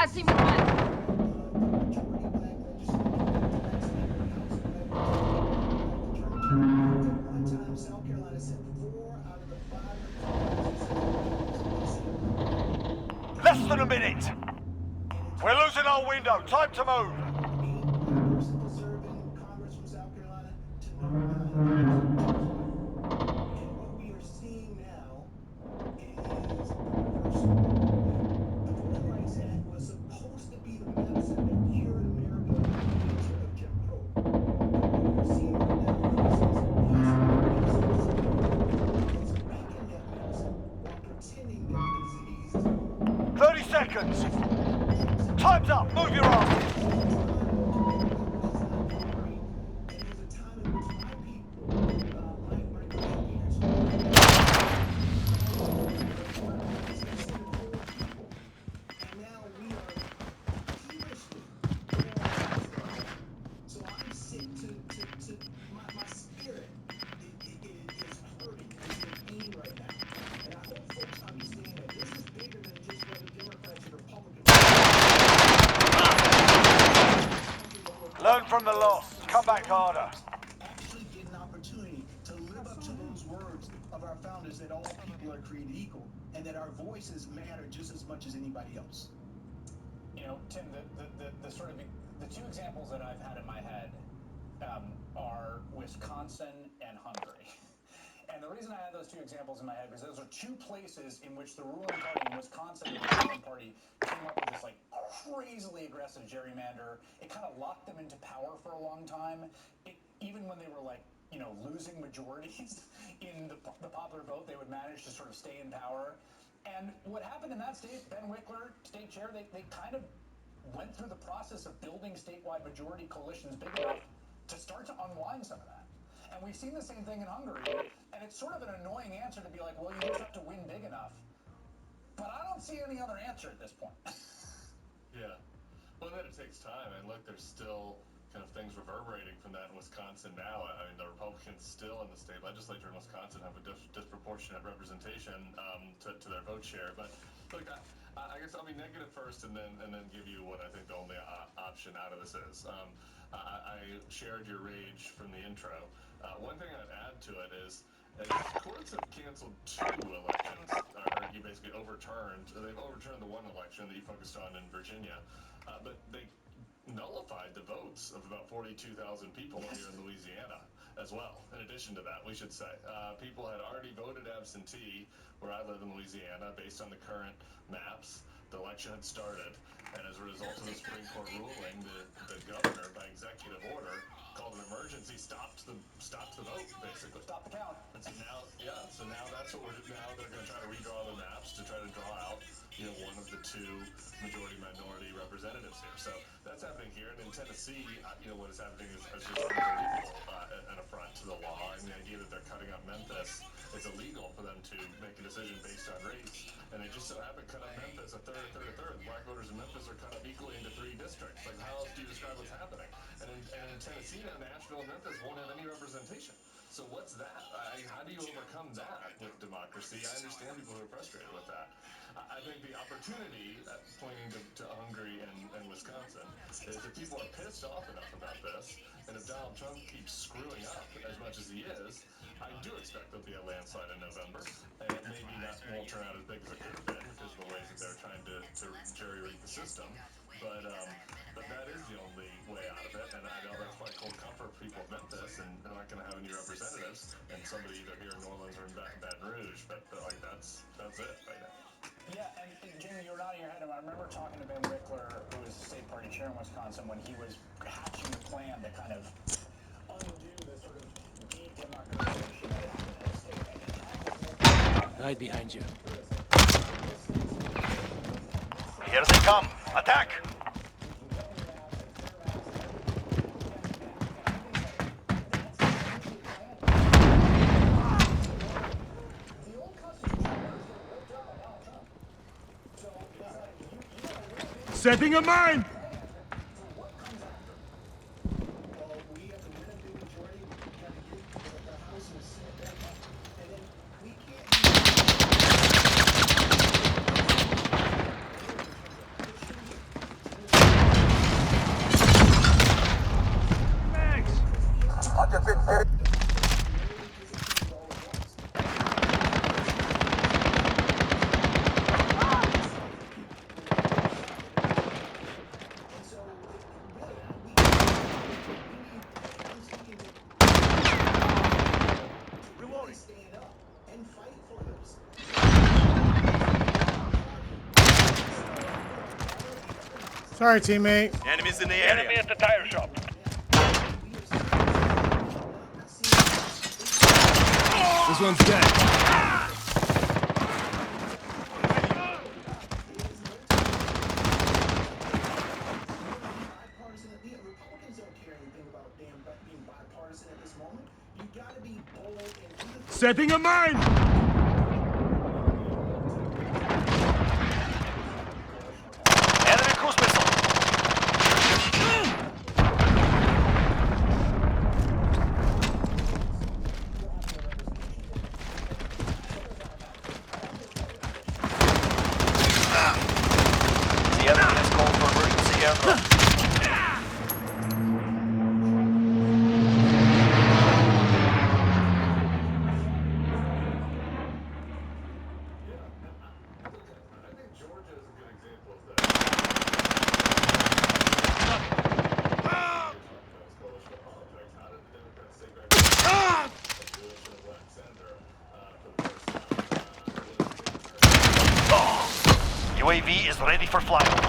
I see movement. South Carolina said 4 out of the 5 Less than a minute. We're losing our window. Time to move. person deserving Congress from South Carolina to number 9. And what we are seeing now is the reversal. The Voting Rights Act was supposed to be the medicine that cured America of Jim Crow. But what we're seeing right now is making that medicine while pretending that the disease is gone. 30 seconds. Time's up. Move your asses. My spirit is hurting, is in pain right now. And I hope folks understand that this is bigger than just whether Democrats and Republicans. Learn from the loss. Come back harder. Actually get an opportunity to live up to those words of our founders that all people are created equal and that our voices matter just as much as anybody else. You know, Tim, the sort of the two examples that I've had in my head are Wisconsin and Hungary. And the reason I had those two examples in my head is those are two places in which the ruling party in Wisconsin, the Republican Party, came up with this like crazily aggressive gerrymander. It kind of locked them into power for a long time. Even when they were like, you know, losing majorities in the popular vote, they would manage to sort of stay in power. And what happened in that state, Ben Wickler, state chair, they kind of went through the process of building statewide majority coalitions big enough to start to unwind some of that. And we've seen the same thing in Hungary, and it's sort of an annoying answer to be like, well, you just have to win big enough. But I don't see any other answer at this point. Yeah. Well, then it takes time, and look, there's still kind of things reverberating from that in Wisconsin now. I mean, the Republicans still in the state legislature in Wisconsin have a disproportionate representation to their vote share. But look, I guess I'll be negative first, and then give you what I think the only option out of this is. I shared your rage from the intro. One thing I'd add to it is courts have canceled 2 elections, or you basically they've overturned the one election that you focused on in Virginia, but they nullified the votes of about 42,000 people here in Louisiana as well. In addition to that, we should say, people had already voted absentee where I live in Louisiana based on the current maps. The election had started, and as a result of the Supreme Court ruling, the governor, by executive order, called an emergency, stopped the vote, basically. Stop the count. And so now that's what now they're going to try to redraw the maps to try to draw out, you know, one of the 2 majority-minority representatives here. So that's happening here, and in Tennessee, you know, what is happening is just unbelievable, an affront to the law, and the idea that they're cutting up Memphis, it's illegal for them to make a decision based on race, and they just so happen cut up Memphis a third. Black voters in Memphis are cut up equally into 3 districts. Like, how else do you describe what's happening? And in Tennessee, Nashville and Memphis won't have any representation. So what's that? How do you overcome that with democracy? I understand people who are frustrated with that. I think the opportunity, pointing to Hungary and Wisconsin, is if people are pissed off enough about this, and if Donald Trump keeps screwing up as much as he is, I do expect there'll be a landslide in November, and maybe that won't turn out as big as it could have been because of the ways that they're trying to jerry-rig the system. But that is the only way out of it, and I know that's probably cold comfort for people of Memphis, and they're not going to have any representatives, and somebody either here in New Orleans or in Baton Rouge, but like that's it right now. Yeah, and Jamie, you were nodding your head. I remember talking to Ben Wickler, who was the state party chair in Wisconsin, when he was hatching the plan to kind of undo the sort of de-democratization that happened in the state. Right behind you. Here they come. Attack! Setting a mine! Sorry, teammate. Enemies in the Enemy area. at the tire shop. This one's dead. Bipartisan. Republicans don't care anything about being bipartisan at this moment. You got to be bold and do the Setting a mine. Enemy cruise missile. The enemy has called for emergency airdrop. I think Georgia is a good example of that. Coalition of politics. How did the Democrats take back a Jewish and a black senator for the first time? UAV is ready for flyover.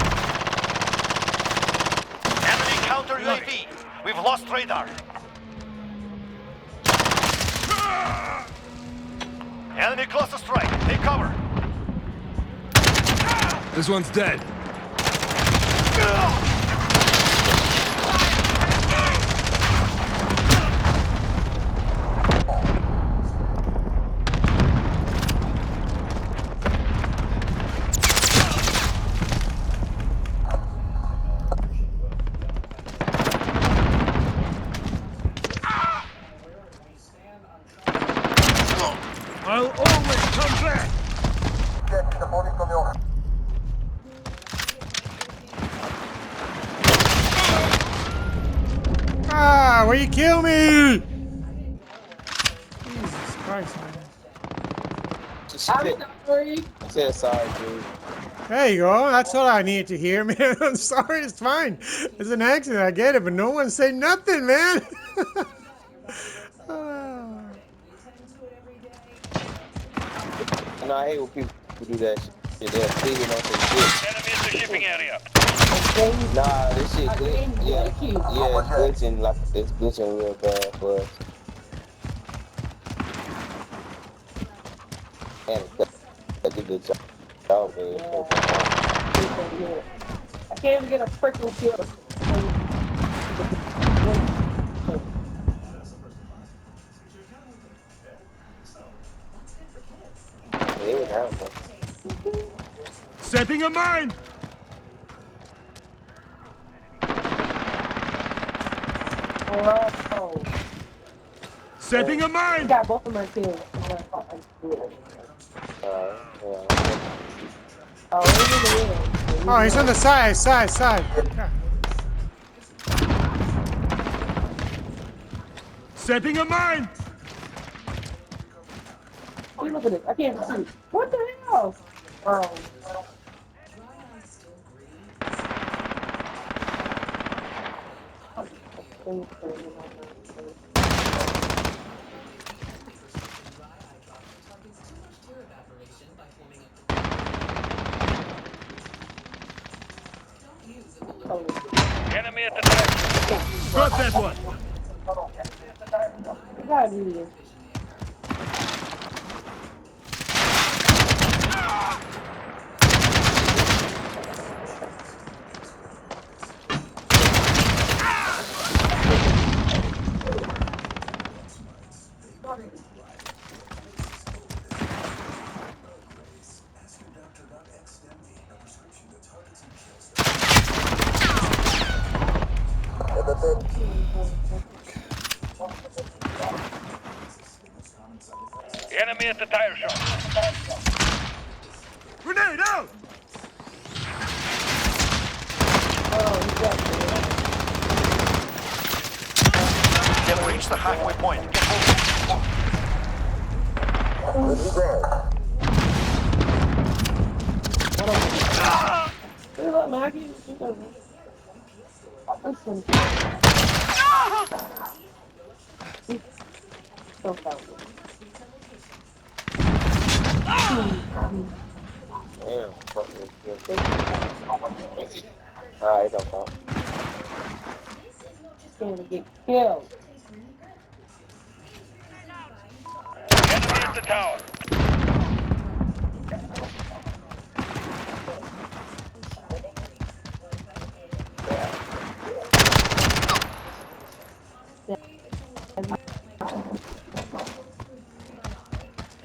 Enemy counter UAV. We've lost radar. Enemy cluster strike. Take cover. This one's dead. I'll always come back. Ah, where you kill me? Jesus Christ, man. I'm sorry. Say sorry, dude. There you go. That's all I needed to hear, man. I'm sorry. It's fine. It's an accident. I get it, but no one say nothing, man. Ah. You know, I hate when people do that shit. They're thinking on some shit. Enemy in the shipping area. Nah, this shit glitch. Yeah, it's glitching like it's glitching real bad for us. And that did the job, man. I can't even get a freaking kill. It was happening. Setting a mine. Oh, Setting a I mine. got both of my kills. Oh, it is. Oh, he's on the side. Yeah. Setting a mine. Oh, look at this. I can't see. What the hell? Oh. Enemy at the tire. Got that one. You gotta do this. Enemy at the tire shop. Grenade out. They've reached the halfway point. Get Look, Maggie. Listen. So fast. Damn, fuck this shit. Alright, don't go. Gonna get killed. Enemy at the tower.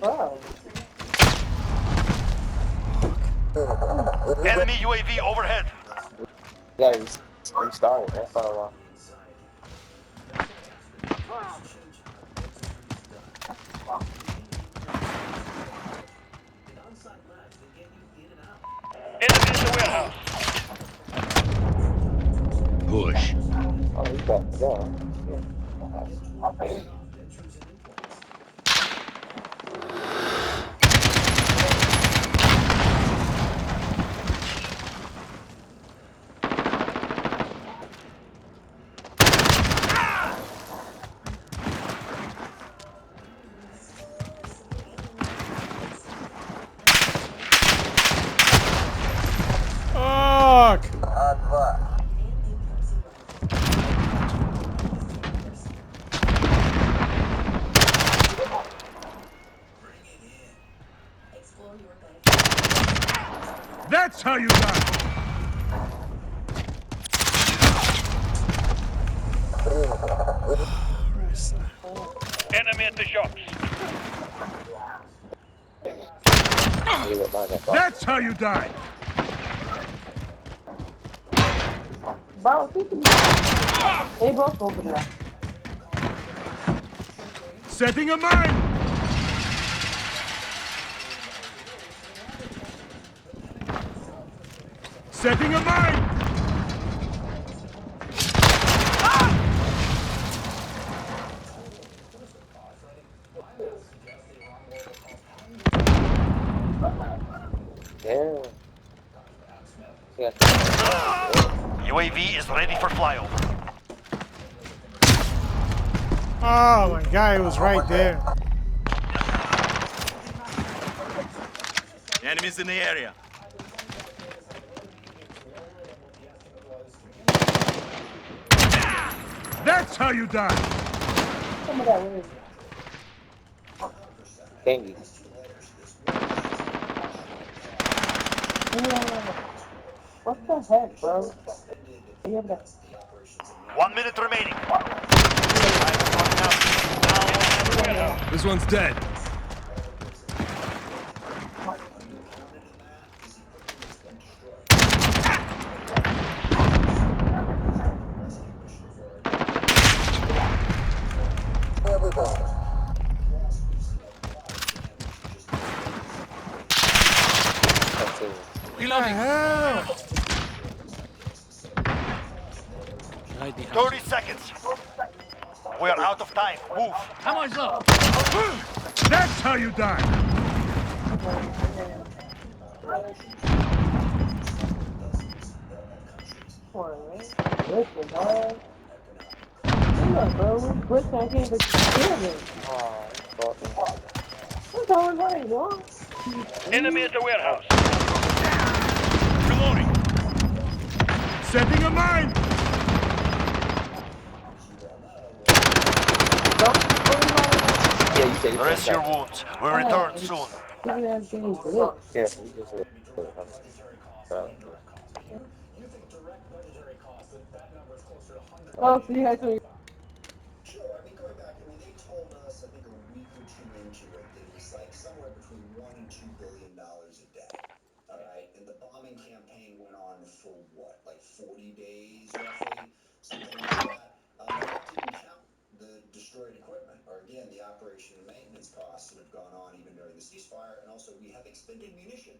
Oh. Enemy UAV overhead. Yeah, we started. That's all I want. Enemy in the warehouse. Push. Oh, you got to go. Fuck! That's how you die. Enemy at the shops. You look like that. That's how you die. Bro, they both over there. Setting a mine. Setting a mine. Yeah. Yeah. UAV is ready for flyover. Oh my god, it was right there. Enemies in the area. That's how you die. Some of that weird. Candy. What the heck, bro? You have that. 1 minute remaining. This one's dead. What the hell? 30 seconds. We are out of time. Move. That's how you die. Listen, dog. Yeah, bro. We're can't even kill it. Oh, fucking. What's going on, yo? Enemy at the warehouse. Reloading. Setting a mine. Yeah, you said it. Rest your wounds. We'll return soon. Yeah, you just said You think direct budgetary costs, that number is closer to hundreds. Oh, so you had to. Sure, I mean, going back, they told us, I think a week or two into it, that it was like somewhere between $1 and $2 billion a day. All right, and the bombing campaign went on for what, like 40 days roughly, something like that. That didn't count the destroyed equipment, or again, the operation and maintenance costs that have gone on even during the ceasefire, and also we have expended munitions.